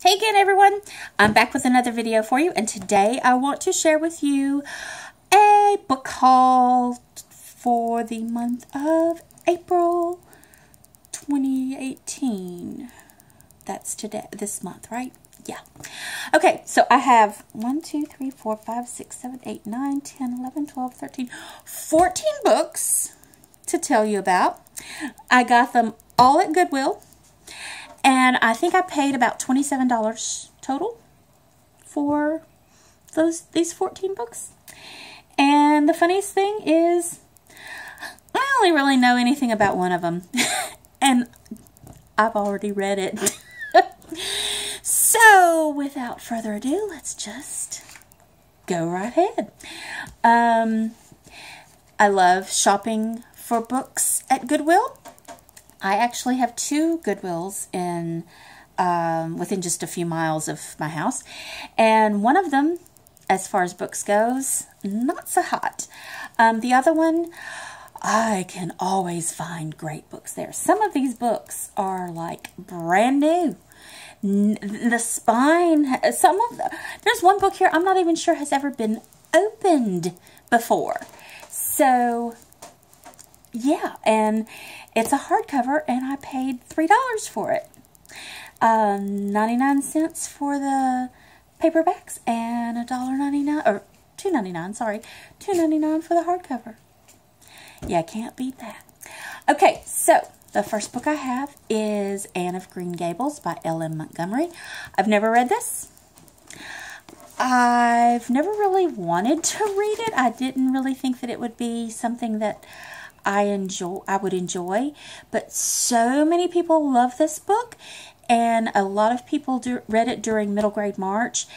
Hey again, everyone. I'm back with another video for you, and today I want to share with you a book haul for the month of April 2018. That's today, this month, right? Yeah. Okay, so I have 1, 2, 3, 4, 5, 6, 7, 8, 9, 10, 11, 12, 13, 14 books to tell you about. I got them all at Goodwill. And I think I paid about $27 total for these 14 books. And the funniest thing is, I only really know anything about one of them. And I've already read it. So, without further ado, let's just go right ahead. I love shopping for books at Goodwill. I actually have 2 Goodwills in within just a few miles of my house, and one of them, as far as books goes, not so hot. The other one, I can always find great books there. Some of these books are like brand new. The spine, there's one book here I'm not even sure has ever been opened before. So yeah, and it's a hardcover, and I paid $3 for it. 99 cents for the paperbacks, and $1.99, or $2.99, sorry, $2.99 for the hardcover. Yeah, I can't beat that. Okay, so the first book I have is Anne of Green Gables by L.M. Montgomery. I've never read this. I've never really wanted to read it. I didn't really think that it would be something that I would enjoy, but so many people love this book, and a lot of people read it during middle grade March,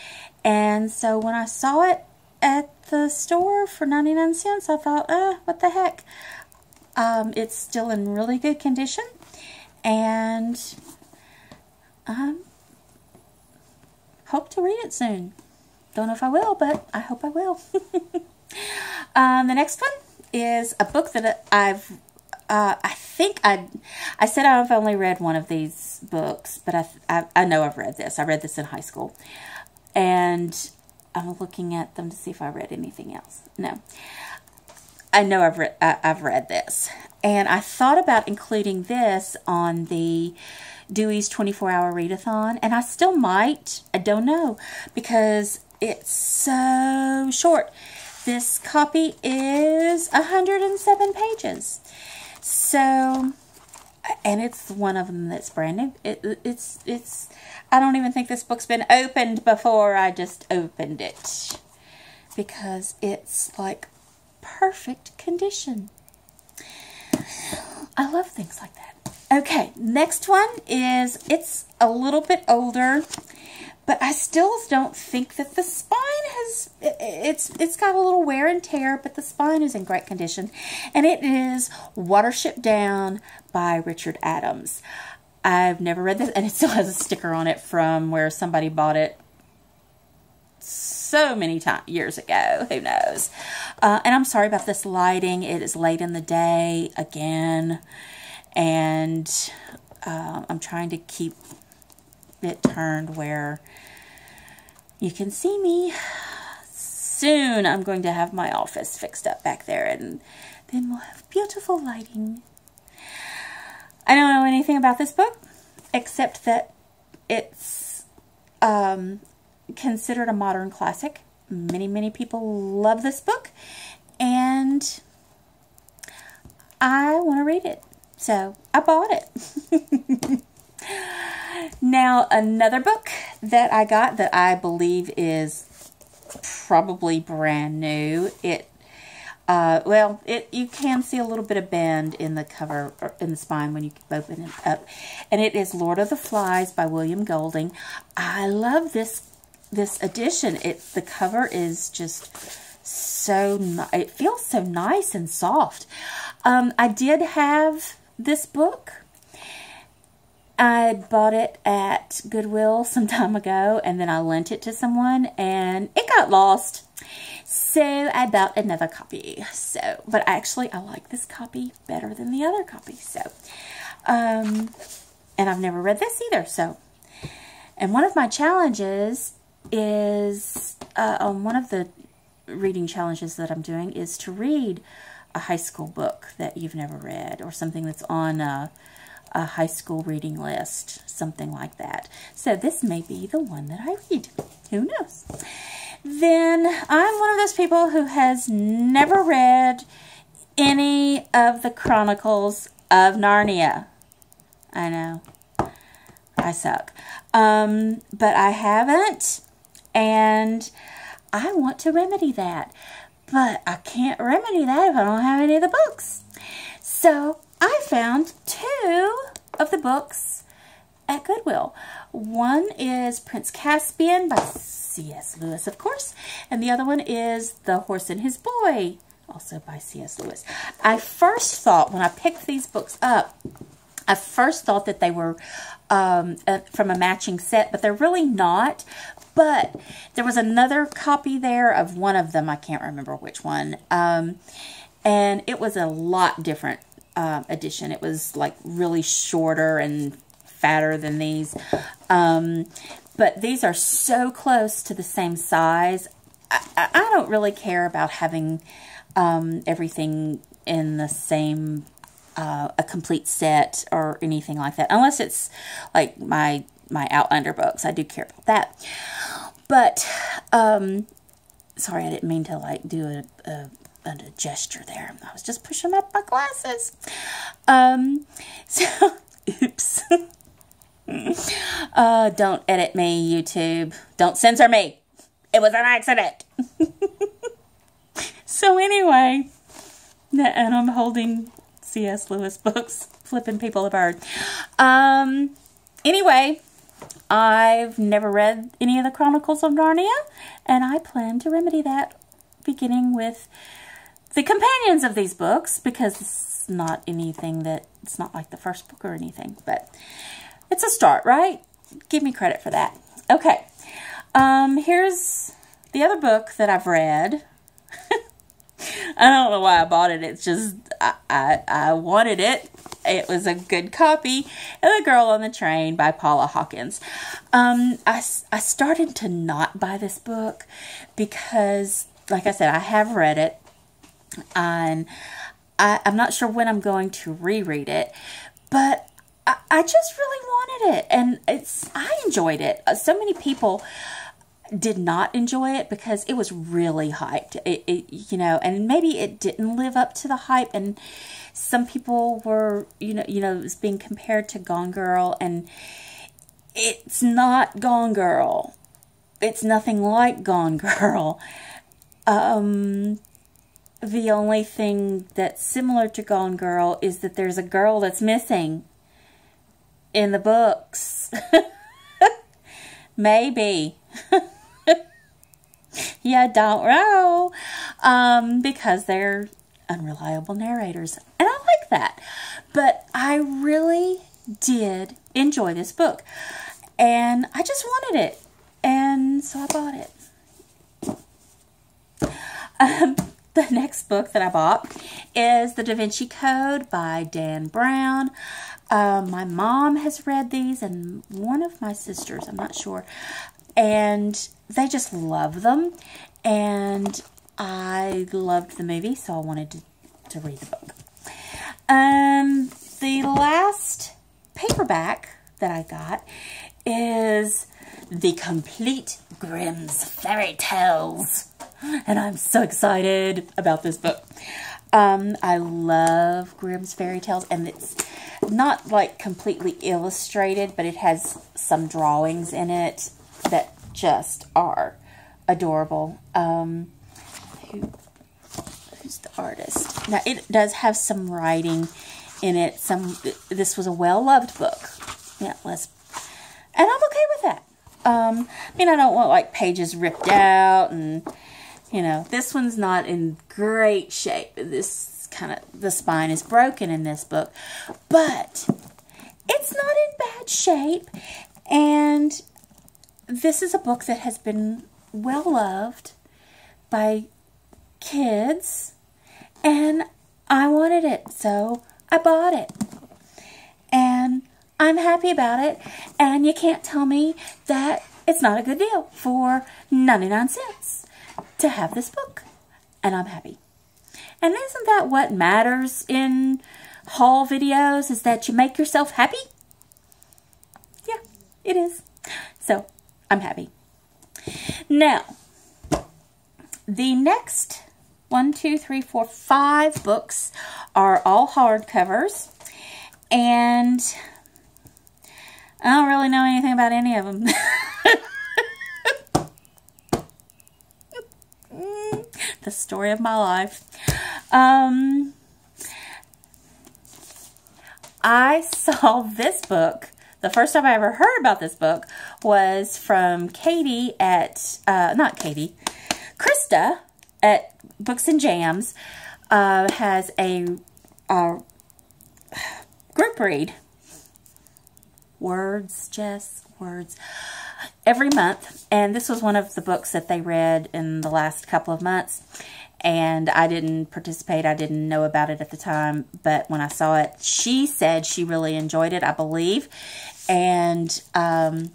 and so when I saw it at the store for 99 cents, I thought, what the heck. It's still in really good condition, and hope to read it soon. Don't know if I will, but I hope I will. The next one is a book that I said I've only read one of these books, but I know I've read this. I read this in high school, and I'm looking at them to see if I read anything else. No, I know I've read this, and I thought about including this on the Dewey's 24-hour readathon, and I still might. I don't know, because it's so short. This copy is 107 pages. So, and it's one of them that's brand new. It's I don't even think this book's been opened before I just opened it, because it's like perfect condition. I love things like that. Okay, next one is, it's a little bit older, but I still don't think that the spine has, it's got a little wear and tear, but the spine is in great condition. And it is Watership Down by Richard Adams. I've never read this, and it still has a sticker on it from where somebody bought it so many years ago. Who knows? And I'm sorry about this lighting. It is late in the day again, and I'm trying to keep it turned where you can see me. Soon I'm going to have my office fixed up back there, and then we'll have beautiful lighting. I don't know anything about this book except that it's considered a modern classic. Many people love this book, and I want to read it, so I bought it. Now, another book that I got that I believe is probably brand new. You can see a little bit of bend in the cover, or in the spine when you open it up. And it is Lord of the Flies by William Golding. I love this edition. The cover is just so it feels so nice and soft. I did have this book. I bought it at Goodwill some time ago, and then I lent it to someone, and it got lost. So I bought another copy. But actually, I like this copy better than the other copy. And I've never read this either. So And one of my challenges is, one of the reading challenges that I'm doing is to read a high school book that you've never read, or something that's on a high school reading list, something like that. So this may be the one that I read. Who knows? Then I'm one of those people who has never read any of the Chronicles of Narnia. I know. I suck. But I haven't, and I want to remedy that. But I can't remedy that if I don't have any of the books. So I found 2 of the books at Goodwill. One is Prince Caspian by C.S. Lewis, of course. And the other one is The Horse and His Boy, also by C.S. Lewis. I first thought, when I picked these books up, I first thought that they were from a matching set, but they're really not. But there was another copy there of one of them. I can't remember which one. And it was a lot different edition. It was like really shorter and fatter than these. But these are so close to the same size. I don't really care about having everything in the same, a complete set or anything like that. Unless it's like my Outlander books. I do care about that. But, sorry, I didn't mean to like do a gesture there. I was just pushing up my glasses. So, oops. Don't edit me, YouTube. Don't censor me. It was an accident. So anyway, and I'm holding C.S. Lewis books, flipping people a bird. Anyway, I've never read any of the Chronicles of Narnia, and I plan to remedy that, beginning with the companions of these books, because it's not anything that, it's not like the first book or anything, but it's a start, right? Give me credit for that. Okay, here's the other book that I've read. I don't know why I bought it. It's just, I wanted it. It was a good copy. And The Girl on the Train by Paula Hawkins. I started to not buy this book because, like I said, I have read it. And I'm not sure when I'm going to reread it. But I just really wanted it. And I enjoyed it. So many people did not enjoy it because it was really hyped. You know, and maybe it didn't live up to the hype, and some people were, you know, it was being compared to Gone Girl, and it's not Gone Girl. It's nothing like Gone Girl. The only thing that's similar to Gone Girl is that there's a girl that's missing in the books. Maybe. Yeah, don't know. Because they're unreliable narrators. And I like that. But I really did enjoy this book. And I just wanted it. And so I bought it. The next book that I bought is The Da Vinci Code by Dan Brown. My mom has read these, and one of my sisters, I'm not sure. And they just love them. And I loved the movie, so I wanted to read the book. The last paperback that I got is The Complete Grimm's Fairy Tales. And I'm so excited about this book. I love Grimm's Fairy Tales, and it's not like completely illustrated, but it has some drawings in it that just are adorable. Who's the artist? Now, it does have some writing in it. This was a well-loved book. Yeah, and I'm okay with that. I mean, I don't want like pages ripped out, and you know, this one's not in great shape. The spine is broken in this book, but it's not in bad shape. And this is a book that has been well loved by kids, and I wanted it, so I bought it. And I'm happy about it, and you can't tell me that it's not a good deal for 99 cents to have this book, and I'm happy. And isn't that what matters in haul videos, is that you make yourself happy? Yeah, it is. So, I'm happy. Now, the next 1, 2, 3, 4, 5 books are all hardcovers, and I don't really know anything about any of them. The story of my life. I saw this book. The first time I ever heard about this book was from Katie at, Krista at Books and Jams, has a group read. Words, Jess, words. Every month, and this was one of the books that they read in the last couple of months, and I didn't participate. I didn't know about it at the time, but when I saw it, she said she really enjoyed it, I believe, and so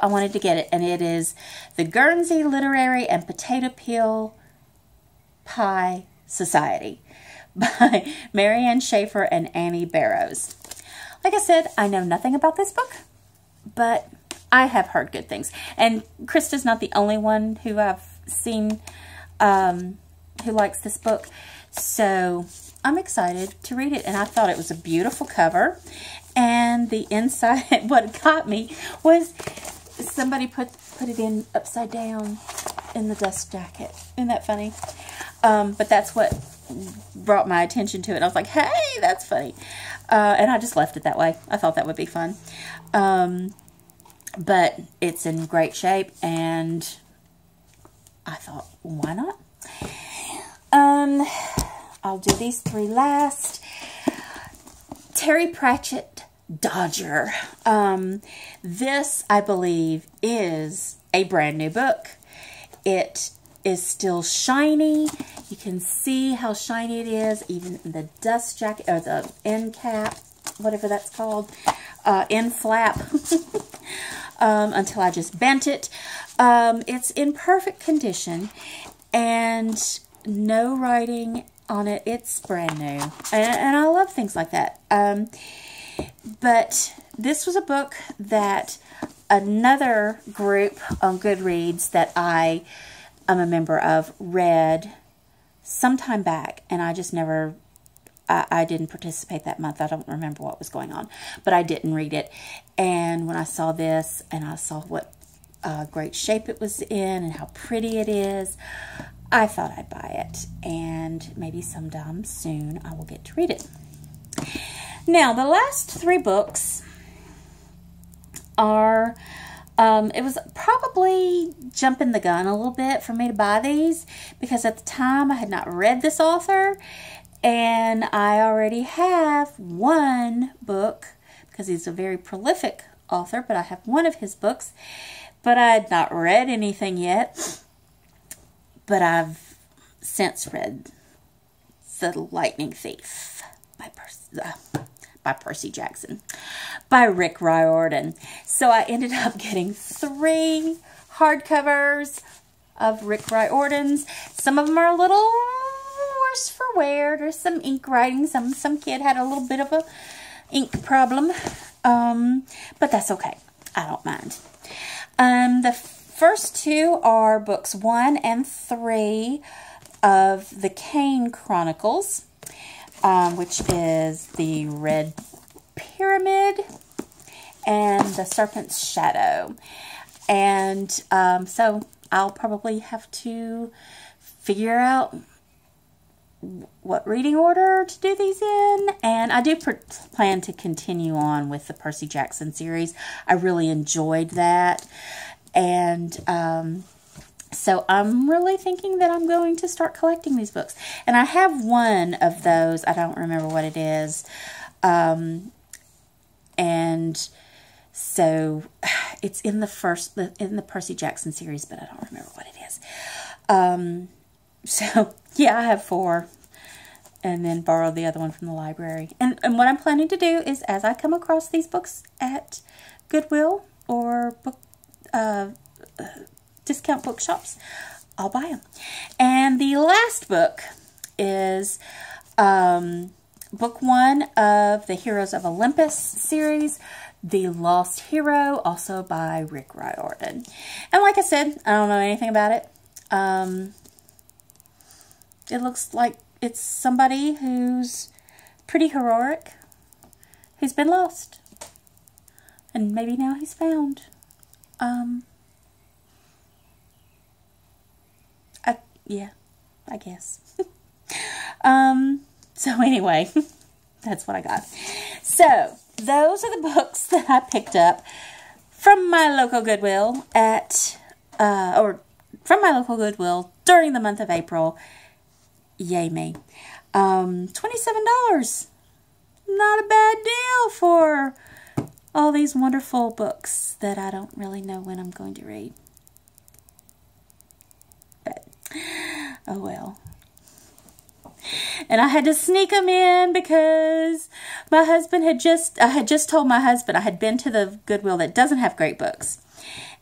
I wanted to get it, and it is The Guernsey Literary and Potato Peel Pie Society by Marianne Schaefer and Annie Barrows. Like I said, I know nothing about this book, but I have heard good things. And Krista's not the only one who I've seen who likes this book. So I'm excited to read it. And I thought it was a beautiful cover. And the inside, what got me was somebody put it in upside down in the dust jacket. Isn't that funny? But that's what brought my attention to it. I was like, hey, that's funny. And I just left it that way. I thought that would be fun. But it's in great shape, and I thought, why not? I'll do these 3 last. Terry Pratchett, Dodger. This, I believe, is a brand new book. It is still shiny. You can see how shiny it is, even in the dust jacket, or the end cap, whatever that's called, end flap. Until I just bent it. It's in perfect condition, and no writing on it. It's brand new, and I love things like that. But this was a book that another group on Goodreads that I am a member of read sometime back, and I just never... I didn't participate that month. I don't remember what was going on, but I didn't read it. And when I saw this, and I saw what great shape it was in and how pretty it is, I thought I'd buy it. And maybe sometime soon I will get to read it. Now, the last 3 books are... it was probably jumping the gun a little bit for me to buy these, because at the time I had not read this author. And I already have 1 book, because he's a very prolific author, but I have 1 of his books. But I had not read anything yet. But I've since read The Lightning Thief by Percy Jackson, by Rick Riordan. So I ended up getting 3 hardcovers of Rick Riordan's. Some of them are a little... for wear. There's some ink writing. Some kid had a little bit of a ink problem. But that's okay. I don't mind. The first 2 are books 1 and 3 of the Kane Chronicles, which is the Red Pyramid and the Serpent's Shadow. And so I'll probably have to figure out what reading order to do these in, and I do plan to continue on with the Percy Jackson series. I really enjoyed that, and so I'm really thinking that I'm going to start collecting these books. And I have 1 of those. I don't remember what it is, and so it's in the Percy Jackson series, but I don't remember what it is. So yeah, I have 4. and then borrow the other one from the library. And what I'm planning to do is, as I come across these books at Goodwill or book discount bookshops, I'll buy them. And the last book is book 1 of the Heroes of Olympus series, The Lost Hero, also by Rick Riordan. And like I said, I don't know anything about it. It looks like it's somebody who's pretty heroic, who's been lost. And maybe now he's found. Yeah, I guess. So anyway, that's what I got. So, those are the books that I picked up from my local Goodwill during the month of April. Yay me. $27. Not a bad deal for all these wonderful books that I don't really know when I'm going to read. But, oh well. And I had to sneak them in because my husband I had just told my husband I had been to the Goodwill that doesn't have great books.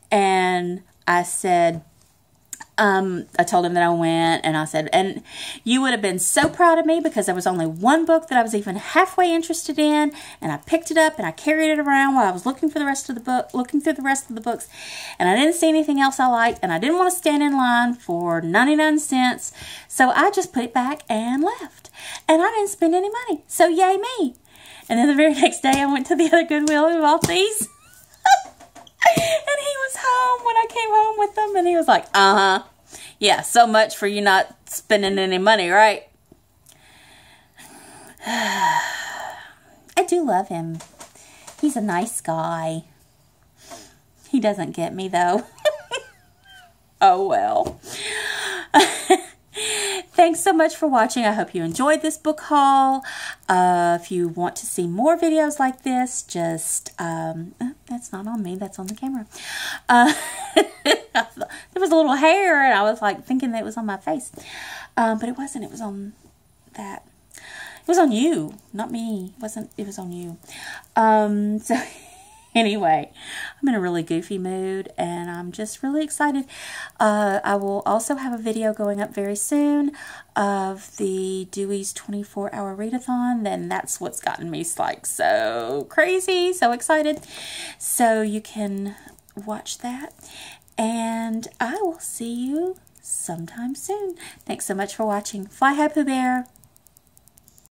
And I said, I told him that I went, and I said, and you would have been so proud of me because there was only one book that I was even halfway interested in, and I picked it up and I carried it around while I was looking through the rest of the books, and I didn't see anything else I liked, and I didn't want to stand in line for 99 cents, so I just put it back and left, and I didn't spend any money, so yay me. And then the very next day I went to the other Goodwill and bought these. And he was home when I came home with them, and he was like, yeah, so much for you not spending any money, right? I do love him. He's a nice guy. He doesn't get me, though. Oh, well. Thanks so much for watching. I hope you enjoyed this book haul. If you want to see more videos like this, just, that's not on me, that's on the camera. There was a little hair, and I was like thinking that it was on my face. But it wasn't, it was on that. It was on you, not me. It was on you. So anyway, I'm in a really goofy mood, and I'm just really excited. I will also have a video going up very soon of the Dewey's 24-hour readathon. Then that's what's gotten me like so crazy, so excited. So you can watch that, and I will see you sometime soon. Thanks so much for watching. Fly high, Pooh Bear.